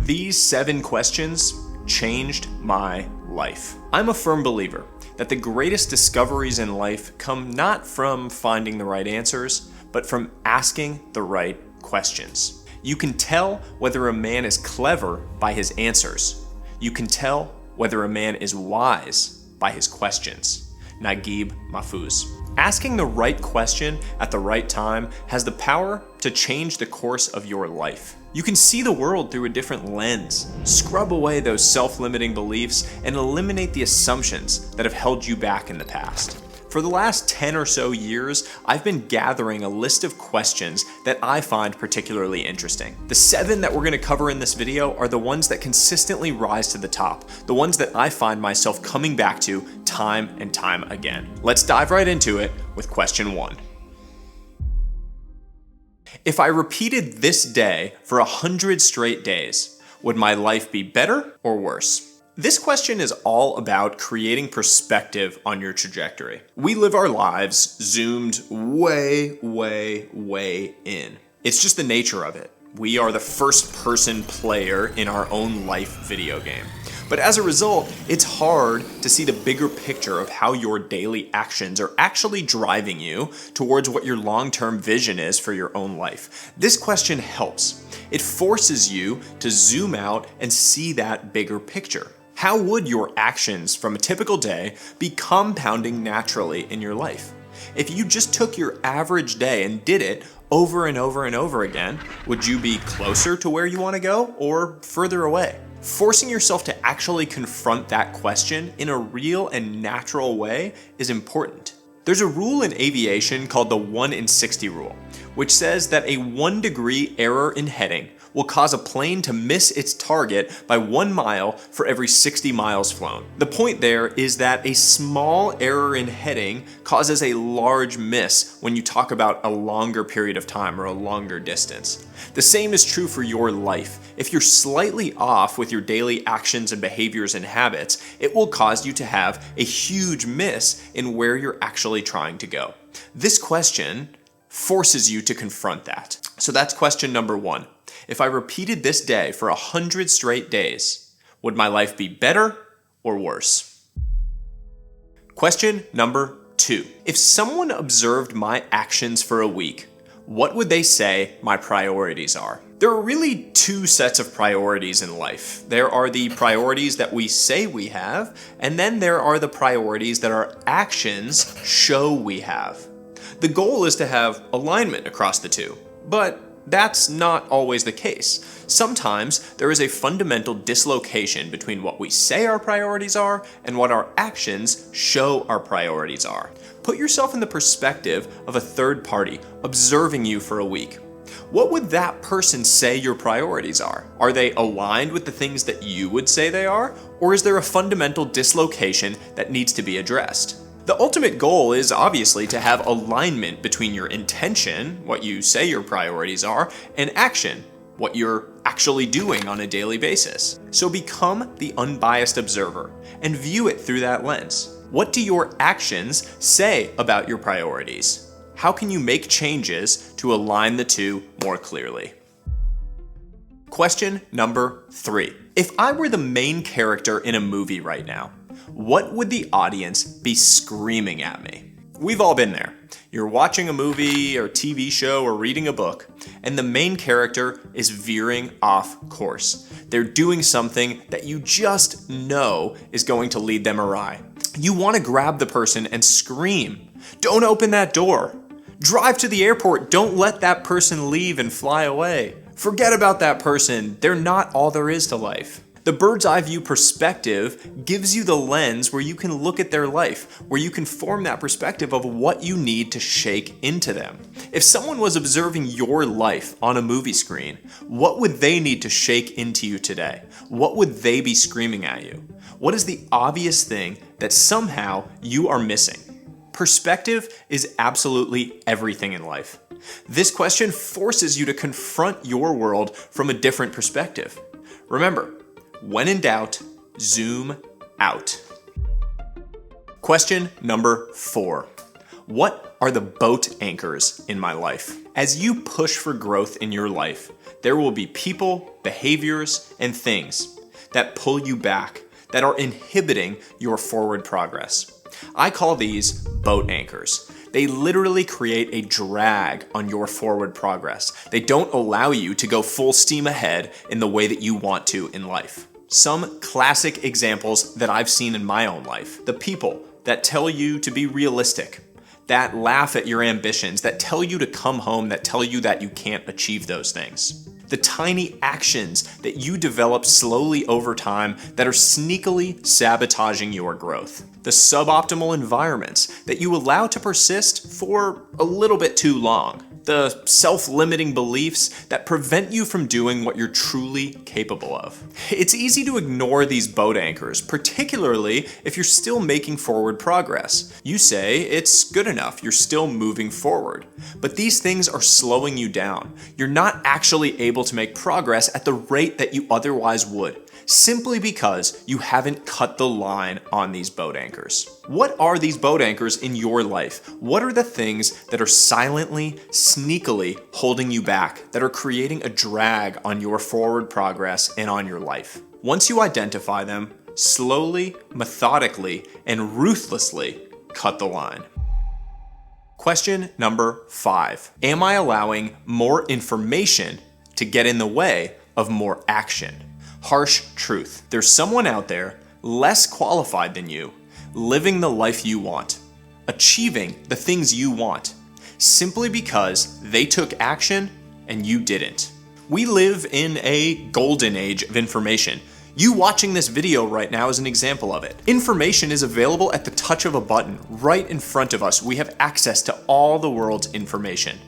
These 7 questions changed my life. I'm a firm believer that the greatest discoveries in life come not from finding the right answers, but from asking the right questions. You can tell whether a man is clever by his answers. You can tell whether a man is wise by his questions. Naguib Mahfouz. Asking the right question at the right time has the power to change the course of your life. You can see the world through a different lens, scrub away those self-limiting beliefs, and eliminate the assumptions that have held you back in the past. For the last 10 or so years, I've been gathering a list of questions that I find particularly interesting. The 7 that we're going to cover in this video are the ones that consistently rise to the top, the ones that I find myself coming back to time and time again. Let's dive right into it with question 1. If I repeated this day for 100 straight days, would my life be better or worse? This question is all about creating perspective on your trajectory. We live our lives zoomed way in. It's just the nature of it. We are the first-person player in our own life video game. But as a result, it's hard to see the bigger picture of how your daily actions are actually driving you towards what your long-term vision is for your own life. This question helps. It forces you to zoom out and see that bigger picture. How would your actions from a typical day be compounding naturally in your life? If you just took your average day and did it over and over and over again, would you be closer to where you want to go or further away? Forcing yourself to actually confront that question in a real and natural way is important. There's a rule in aviation called the 1 in 60 rule, which says that a 1 degree error in heading will cause a plane to miss its target by 1 mile for every 60 miles flown. The point there is that a small error in heading causes a large miss when you talk about a longer period of time or a longer distance. The same is true for your life. If you're slightly off with your daily actions and behaviors and habits, it will cause you to have a huge miss in where you're actually trying to go. This question forces you to confront that. So that's question number 1. If I repeated this day for 100 straight days, would my life be better or worse? Question number 2. If someone observed my actions for a week, what would they say my priorities are? There are really 2 sets of priorities in life. There are the priorities that we say we have, and then there are the priorities that our actions show we have. The goal is to have alignment across the 2, but that's not always the case. Sometimes there is a fundamental dislocation between what we say our priorities are and what our actions show our priorities are. Put yourself in the perspective of a third party observing you for a week. What would that person say your priorities are? Are they aligned with the things that you would say they are? Or is there a fundamental dislocation that needs to be addressed? The ultimate goal is obviously to have alignment between your intention, what you say your priorities are, and action, what you're actually doing on a daily basis. So become the unbiased observer and view it through that lens. What do your actions say about your priorities? How can you make changes to align the 2 more clearly? Question number 3. If I were the main character in a movie right now, what would the audience be screaming at me? We've all been there. You're watching a movie or TV show or reading a book, and the main character is veering off course. They're doing something that you just know is going to lead them awry. You want to grab the person and scream, "Don't open that door! Drive to the airport, don't let that person leave and fly away. Forget about that person, they're not all there is to life." The bird's eye view perspective gives you the lens where you can look at their life, where you can form that perspective of what you need to shake into them. If someone was observing your life on a movie screen, what would they need to shake into you today? What would they be screaming at you? What is the obvious thing that somehow you are missing? Perspective is absolutely everything in life. This question forces you to confront your world from a different perspective. Remember, when in doubt, zoom out. Question number 4. What are the boat anchors in my life? As you push for growth in your life, there will be people, behaviors, and things that pull you back, that are inhibiting your forward progress. I call these boat anchors. They literally create a drag on your forward progress. They don't allow you to go full steam ahead in the way that you want to in life. Some classic examples that I've seen in my own life: the people that tell you to be realistic, that laugh at your ambitions, that tell you to come home, that tell you that you can't achieve those things. The tiny actions that you develop slowly over time that are sneakily sabotaging your growth. The suboptimal environments that you allow to persist for a little bit too long. The self-limiting beliefs that prevent you from doing what you're truly capable of. It's easy to ignore these boat anchors, particularly if you're still making forward progress. You say it's good enough, you're still moving forward. But these things are slowing you down. You're not actually able to make progress at the rate that you otherwise would, simply because you haven't cut the line on these boat anchors. What are these boat anchors in your life? What are the things that are silently, sneakily holding you back, that are creating a drag on your forward progress and on your life? Once you identify them, slowly, methodically, and ruthlessly cut the line. Question number 5. Am I allowing more information to get in the way of more action? Harsh truth. There's someone out there less qualified than you, living the life you want, achieving the things you want, simply because they took action and you didn't. We live in a golden age of information. You watching this video right now is an example of it. Information is available at the touch of a button right in front of us. We have access to all the world's information.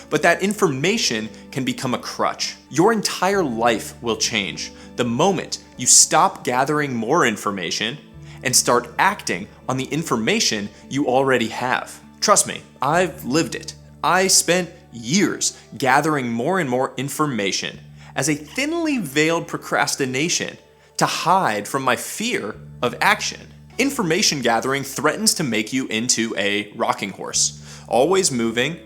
But that information can become a crutch. Your entire life will change the moment you stop gathering more information and start acting on the information you already have. Trust me, I've lived it. I spent years gathering more and more information as a thinly veiled procrastination to hide from my fear of action. Information gathering threatens to make you into a rocking horse, always moving,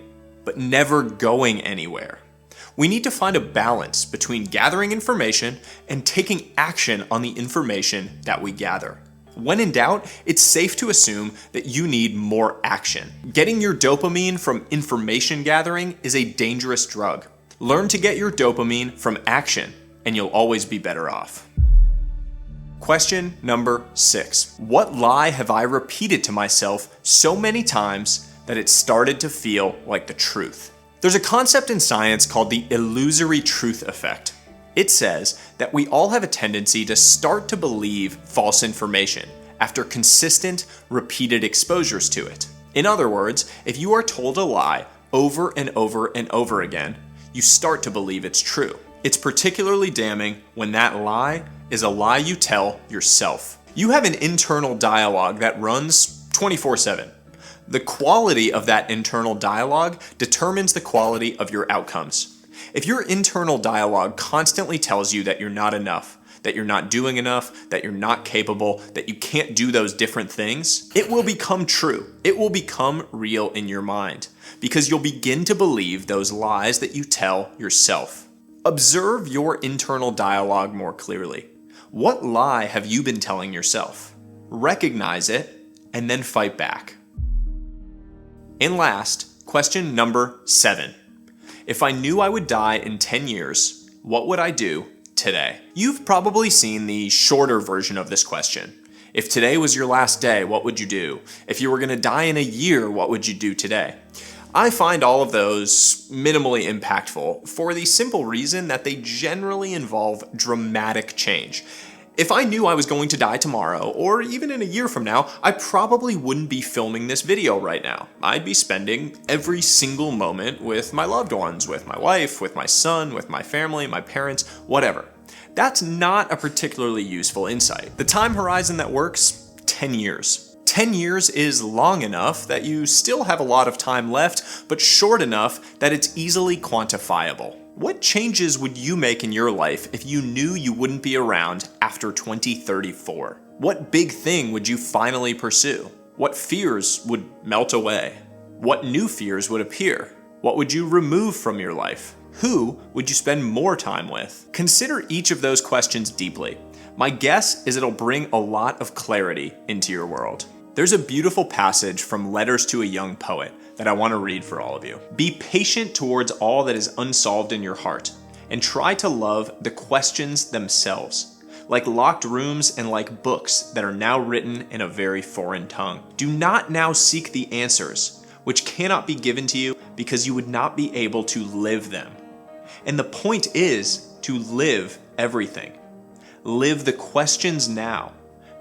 but never going anywhere. We need to find a balance between gathering information and taking action on the information that we gather. When in doubt, it's safe to assume that you need more action. Getting your dopamine from information gathering is a dangerous drug. Learn to get your dopamine from action, and you'll always be better off. Question number 6. What lie have I repeated to myself so many times that it started to feel like the truth? There's a concept in science called the illusory truth effect. It says that we all have a tendency to start to believe false information after consistent, repeated exposures to it. In other words, if you are told a lie over and over and over again, you start to believe it's true. It's particularly damning when that lie is a lie you tell yourself. You have an internal dialogue that runs 24/7. The quality of that internal dialogue determines the quality of your outcomes. If your internal dialogue constantly tells you that you're not enough, that you're not doing enough, that you're not capable, that you can't do those different things, it will become true. It will become real in your mind because you'll begin to believe those lies that you tell yourself. Observe your internal dialogue more clearly. What lie have you been telling yourself? Recognize it and then fight back. And last, question number 7. If I knew I would die in 10 years, what would I do today? You've probably seen the shorter version of this question. If today was your last day, what would you do? If you were going to die in a year, what would you do today? I find all of those minimally impactful for the simple reason that they generally involve dramatic change. If I knew I was going to die tomorrow, or even in a year from now, I probably wouldn't be filming this video right now. I'd be spending every single moment with my loved ones, with my wife, with my son, with my family, my parents, whatever. That's not a particularly useful insight. The time horizon that works, 10 years. 10 years is long enough that you still have a lot of time left, but short enough that it's easily quantifiable. What changes would you make in your life if you knew you wouldn't be around after 2034? What big thing would you finally pursue? What fears would melt away? What new fears would appear? What would you remove from your life? Who would you spend more time with? Consider each of those questions deeply. My guess is it'll bring a lot of clarity into your world. There's a beautiful passage from Letters to a Young Poet that I want to read for all of you. Be patient towards all that is unsolved in your heart, and try to love the questions themselves, like locked rooms and like books that are now written in a very foreign tongue. Do not now seek the answers, which cannot be given to you because you would not be able to live them. And the point is to live everything. Live the questions now.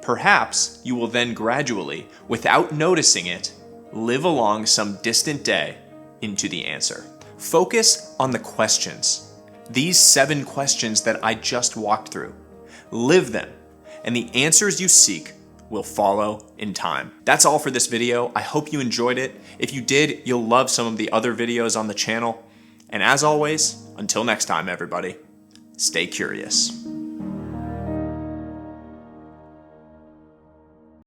Perhaps you will then gradually, without noticing it, live along some distant day into the answer. Focus on the questions. These 7 questions that I just walked through. Live them, and the answers you seek will follow in time. That's all for this video. I hope you enjoyed it. If you did, you'll love some of the other videos on the channel. And as always, until next time, everybody, stay curious.